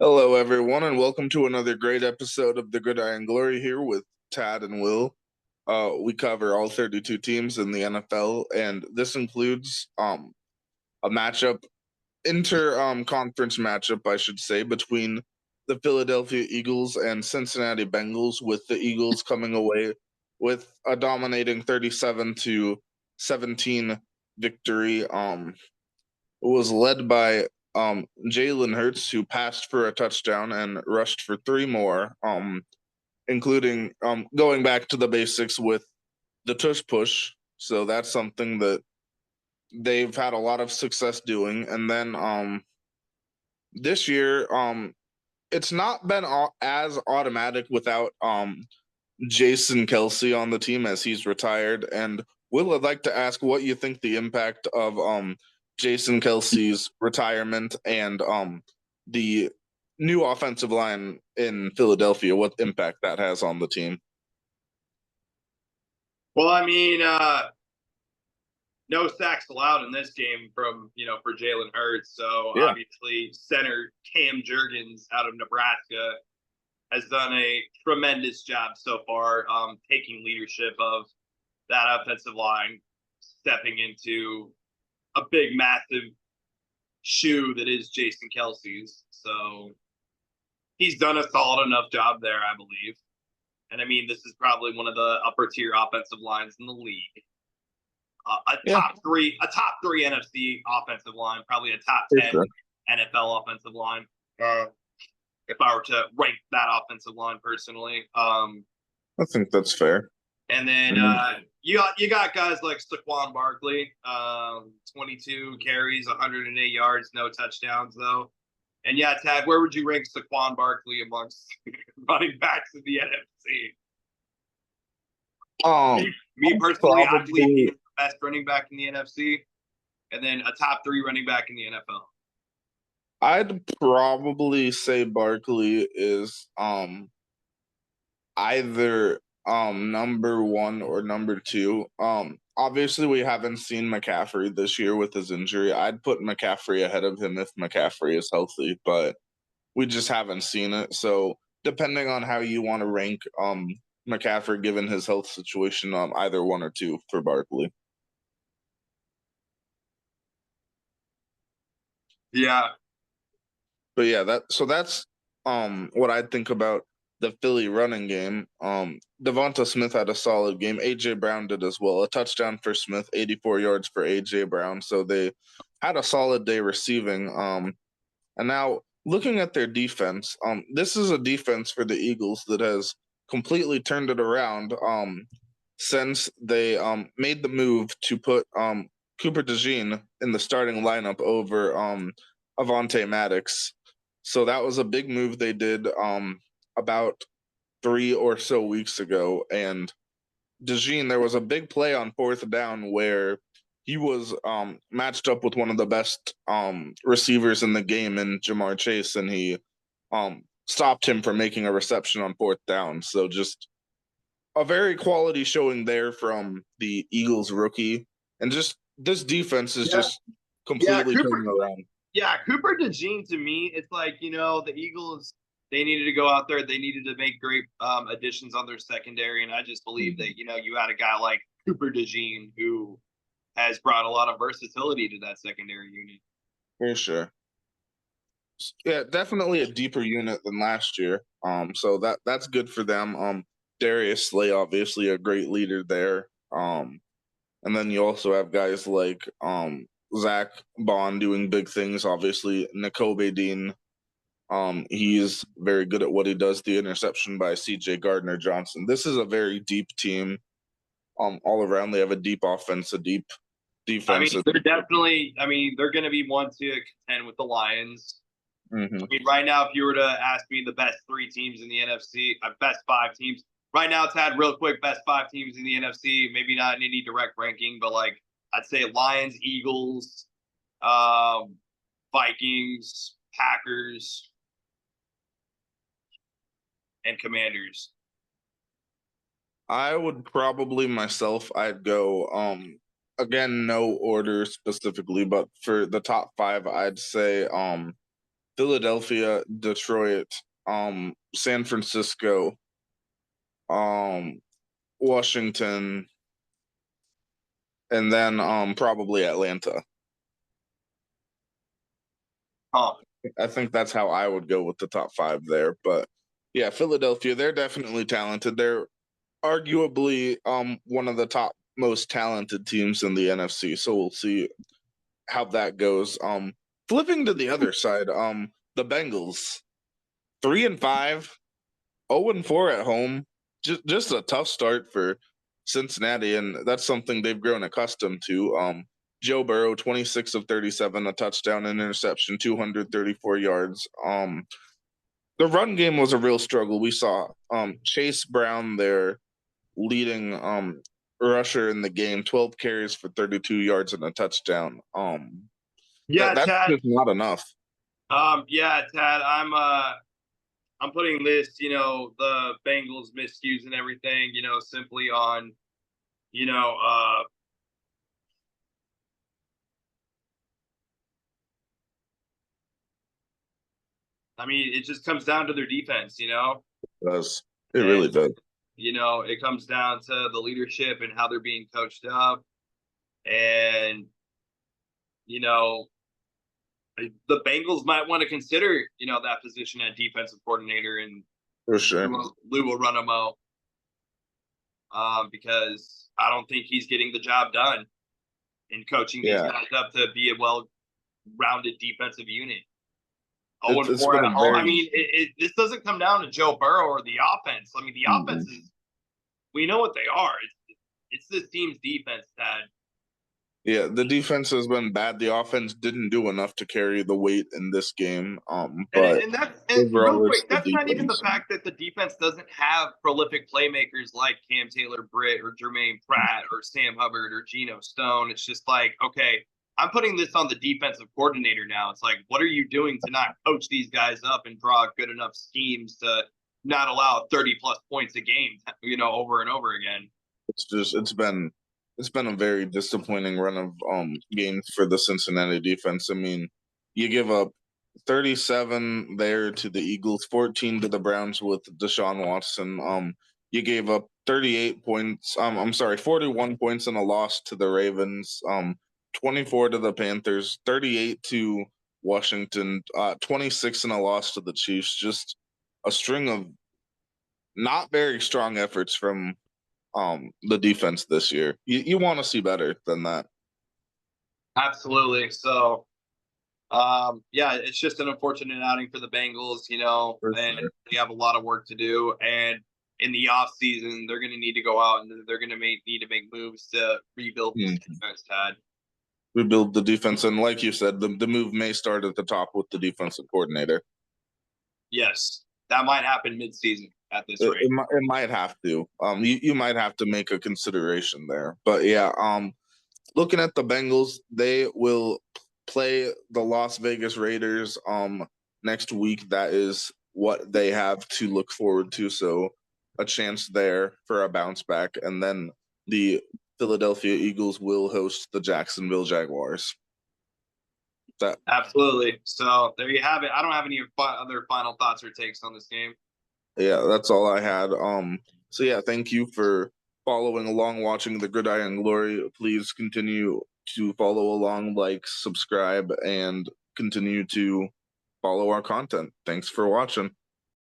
Hello, everyone, and welcome to another great episode of the Gridiron Glory here with Tad and Will. We cover all 32 teams in the NFL, and this includes a matchup, conference matchup, I should say, between the Philadelphia Eagles and Cincinnati Bengals, with the Eagles coming away with a dominating 37 to 17 victory. It was led by Jalen Hurts, who passed for a touchdown and rushed for three more, including going back to the basics with the tush push. So that's something that they've had a lot of success doing. And then this year, it's not been as automatic without Jason Kelsey on the team, as he's retired. And Will, I'd like to ask what you think the impact of Jason Kelsey's retirement and the new offensive line in Philadelphia, what impact that has on the team. Well, no sacks allowed in this game for Jalen Hurts. So Yeah. obviously, center Cam Jurgens out of Nebraska has done a tremendous job so far, taking leadership of that offensive line, stepping into a big, massive shoe that is Jason Kelsey's. So he's done a solid enough job there, I believe. And this is probably one of the upper tier offensive lines in the league. Top three NFC offensive line, probably a top 10 NFL offensive line. If I were to rank that offensive line personally, I think that's fair. And then you got guys like Saquon Barkley, 22 carries, 108 yards, no touchdowns though. And yeah, Tad, where would you rank Saquon Barkley amongst running backs in the NFC? Me personally, I believe he's the best running back in the NFC, and then a top 3 running back in the NFL. I'd probably say Barkley is either number 1 or number 2. Obviously we haven't seen McCaffrey this year with his injury. I'd put McCaffrey ahead of him if McCaffrey is healthy, but we just haven't seen it. So depending on how you want to rank McCaffrey given his health situation, either 1 or 2 for Barkley. Yeah. But yeah, that's what I think about the Philly running game. Devonta Smith had a solid game. AJ Brown did as well. A touchdown for Smith, 84 yards for AJ Brown. So they had a solid day receiving. And now looking at their defense, this is a defense for the Eagles that has completely turned it around since they made the move to put Cooper DeJean in the starting lineup over Avonte Maddox. So that was a big move they did about 3 or so weeks ago. And DeJean, there was a big play on 4th down where he was matched up with one of the best receivers in the game in Jamar Chase, and he stopped him from making a reception on 4th down. So just a very quality showing there from the Eagles rookie. And just this defense is just completely turning around. Yeah, Cooper DeJean, to me, it's like, the Eagles, they needed to go out there. They needed to make great additions on their secondary. And I just believe that, you had a guy like Cooper DeJean who has brought a lot of versatility to that secondary unit. For sure. Yeah, definitely a deeper unit than last year. So that's good for them. Darius Slay, obviously a great leader there. And then you also have guys like Zach Bond doing big things. Obviously, Nakobe Dean, he's very good at what he does. The interception by C.J. Gardner-Johnson. This is a very deep team. All around, they have a deep offense, a deep defense. They're definitely. They're going to be one to contend with the Lions. Mm-hmm. Right now, if you were to ask me the best 3 teams in the NFC, best 5 teams. Right now, Tad, real quick, best 5 teams in the NFC. Maybe not in any direct ranking, but I'd say Lions, Eagles, Vikings, Packers, and Commanders. I would probably I'd go again, no order specifically, but for the top 5, I'd say Philadelphia, Detroit, San Francisco, Washington, and then probably Atlanta. Huh. I think that's how I would go with the top five there. But yeah, Philadelphia, they're definitely talented. They're arguably one of the top most talented teams in the NFC. So we'll see how that goes. Flipping to the other side, the Bengals, 3-5, 0-4 at home. Just a tough start for Cincinnati, and that's something they've grown accustomed to. Joe Burrow, 26 of 37, a touchdown, an interception, 234 yards. The run game was a real struggle. We saw Chase Brown, their leading rusher in the game, 12 carries for 32 yards and a touchdown. Yeah, That's Tad. just not enough. Yeah, Tad. I'm putting this, the Bengals miscues and everything, simply on, you know, I mean, it just comes down to their defense, It does. It and really does. it comes down to the leadership and how they're being coached up, and you know, the Bengals might want to consider, that position at defensive coordinator, and For sure. Lou will run a mo, because I don't think he's getting the job done in coaching these guys up to be a well-rounded defensive unit. It's 0-4 been at a home. I very mean, this doesn't come down to Joe Burrow or the offense. I mean, the offense is, we know what they are. It's this team's defense that. Yeah, the defense has been bad. The offense didn't do enough to carry the weight in this game. But And real overall, it's quick, the that's not even the defense. fact that the defense doesn't have prolific playmakers like Cam Taylor Britt or Jermaine Pratt or Sam Hubbard or Geno Stone. It's just like, okay, I'm putting this on the defensive coordinator now. It's like, what are you doing to not coach these guys up and draw good enough schemes to not allow 30 plus points a game, over and over again? It's been a very disappointing run of games for the Cincinnati defense. I mean, you give up 37 there to the Eagles, 14 to the Browns with Deshaun Watson. You gave up 38 points. I'm sorry, 41 points in a loss to the Ravens. 24 to the Panthers, 38 to Washington, 26 in a loss to the Chiefs. Just a string of not very strong efforts from the defense this year. You want to see better than that. Absolutely. So, yeah, it's just an unfortunate outing for the Bengals, and they have a lot of work to do. And in the off season, they're going to need to go out and they're going to need to make moves to rebuild this defense, Tad. Rebuild the defense, and like you said, the move may start at the top with the defensive coordinator. Yes, that might happen mid-season at this rate. It might have to. You might have to make a consideration there. But yeah, looking at the Bengals, they will play the Las Vegas Raiders next week. That is what they have to look forward to. So a chance there for a bounce back, and then the Philadelphia Eagles will host the Jacksonville Jaguars. Absolutely. So there you have it. I don't have any other final thoughts or takes on this game. Yeah, that's all I had. So yeah, thank you for following along, watching the Gridiron Glory. Please continue to follow along, like, subscribe, and continue to follow our content. Thanks for watching.